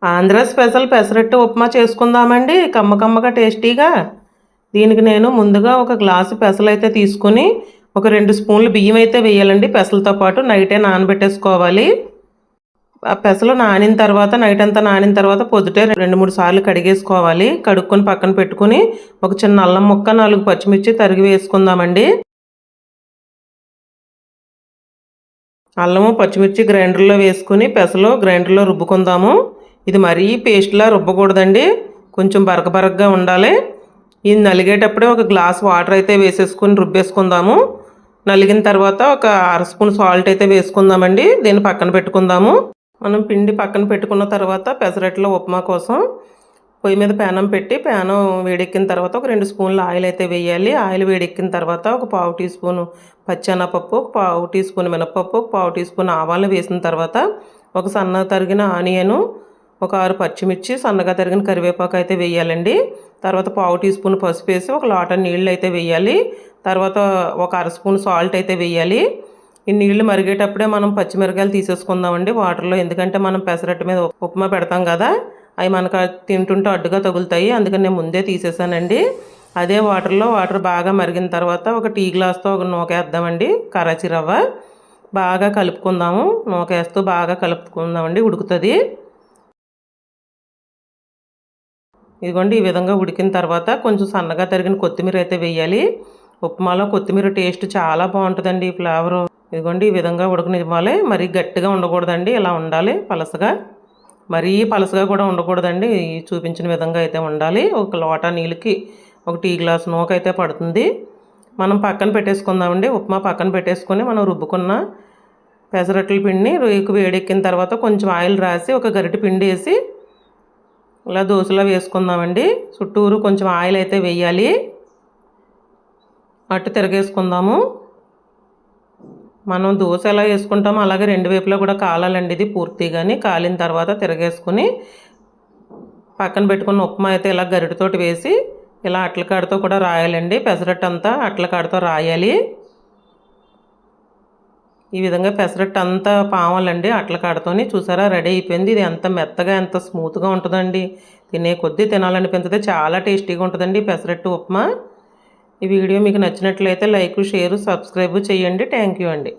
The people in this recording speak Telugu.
ఆంధ్ర స్పెషల్ పెసరట్టు ఉప్మా చేసుకుందామండి, కమ్మకమ్మగా టేస్టీగా. దీనికి నేను ముందుగా ఒక గ్లాసు పెసలైతే తీసుకుని ఒక 2 స్పూన్లు బియ్యం అయితే వేయాలండి. పెసలతో పాటు నైటే నానబెట్టేసుకోవాలి. ఆ పెసలు నానిన తర్వాత నైట్ అంతా నానిన తర్వాత పొద్దుటే 2-3 సార్లు కడిగేసుకోవాలి. కడుక్కొని పక్కన పెట్టుకుని ఒక చిన్న అల్లం ముక్క, 4 పచ్చిమిర్చి తరిగి వేసుకుందామండి. అల్లము పచ్చిమిర్చి గ్రైండర్లో వేసుకుని పెసలు గ్రైండర్లో రుబ్బుకుందాము. ఇది మరీ పేస్ట్లా రుబ్బకూడదండి, కొంచెం బరకబరకగా ఉండాలి. ఇది నలిగేటప్పుడే ఒక గ్లాస్ వాటర్ అయితే వేసేసుకుని రుబ్బేసుకుందాము. నలిగిన తర్వాత ఒక 1/2 స్పూన్ సాల్ట్ అయితే వేసుకుందామండి. దీన్ని పక్కన పెట్టుకుందాము. మనం పిండి పక్కన పెట్టుకున్న తర్వాత పెసరట్లో ఉప్మా కోసం పొయ్యి మీద పేనం పెట్టి పేనం వేడెక్కిన తర్వాత ఒక 2 స్పూన్ల ఆయిల్ అయితే వేయాలి. ఆయిల్ వేడెక్కిన తర్వాత ఒక 1/2 టీ స్పూను పచ్చెనపప్పు, ఒక 1/2 టీ స్పూన్ మినపప్పు, ఒక 1/2 టీ స్పూన్ ఆవాలు వేసిన తర్వాత ఒక సన్నగా తరిగిన ఆనియను, ఒక 6 పచ్చిమిర్చి, సన్నగా తరిగిన కరివేపాకు అయితే వేయాలండి. తర్వాత 1/2 టీ స్పూన్ పసుపు వేసి ఒక లోటా నీళ్ళు అయితే వేయాలి. తర్వాత ఒక 1/2 స్పూన్ సాల్ట్ అయితే వేయాలి. ఈ నీళ్లు మరిగేటప్పుడే మనం పచ్చిమిరకాయలు తీసేసుకుందామండి వాటర్లో, ఎందుకంటే మనం పెసరట్టు మీద ఉప్మా పెడతాం కదా, అవి మనకు తింటుంటే అడ్డుగా తగులుతాయి. అందుకని నేను ముందే తీసేసానండి. అదే వాటర్ బాగా మరిగిన తర్వాత ఒక టీ గ్లాస్తో ఒక నూకేద్దామండి. కరాచీ రవ్వ బాగా కలుపుకుందాము. నూకేస్తూ బాగా కలుపుకుందామండి, ఉడుకుతుంది. ఇదిగోండి, ఈ విధంగా ఉడికిన తర్వాత కొంచెం సన్నగా తరిగిన కొత్తిమీర అయితే వేయాలి. ఉప్మాలో కొత్తిమీర టేస్ట్ చాలా బాగుంటుందండి, ఫ్లేవరు. ఇదిగోండి, ఈ విధంగా ఉడకనివ్వాలి. మరీ గట్టిగా ఉండకూడదండి, ఇలా ఉండాలి పలసగా. మరీ పలసగా కూడా ఉండకూడదండి, చూపించిన విధంగా అయితే ఉండాలి. ఒక లోటా నీళ్ళకి ఒక టీ గ్లాస్ నూక అయితే పడుతుంది. మనం పక్కన పెట్టేసుకుందామండి. ఉప్మా పక్కన పెట్టేసుకొని మనం రుబ్బుకున్న పెసరట్ల పిండిని వేడెక్కిన తర్వాత కొంచెం ఆయిల్ రాసి ఒక గరిటె పిండి వేసి ఇలా దోశలా వేసుకుందామండి. చుట్టూరు కొంచెం ఆయిల్ అయితే వేయాలి. అట్టు తిరగేసుకుందాము. మనం దోశ ఎలా వేసుకుంటామో అలాగే 2 వైపులా కూడా కాలాలండి. ఇది పూర్తిగాని కాలిన తర్వాత తిరగేసుకుని పక్కన పెట్టుకున్న ఉప్మా అయితే ఇలా గరిటెతోటి వేసి ఇలా అట్లకాడతో కూడా రాయాలండి. పెసరట్టు అంతా అట్లకాడతో రాయాలి. ఈ విధంగా పెసరట్టు అంతా పావాలండి అట్లకాడతోని. చూసారా, రెడీ అయిపోయింది. ఇది ఎంత మెత్తగా ఎంత స్మూత్గా ఉంటుందండి, తినే కొద్దీ తినాలనిపించదు. చాలా టేస్టీగా ఉంటుందండి పెసరట్టు ఉప్మా. ఈ వీడియో మీకు నచ్చినట్లయితే లైక్, షేర్, సబ్స్క్రైబ్ చేయండి. థ్యాంక్ యూ అండి.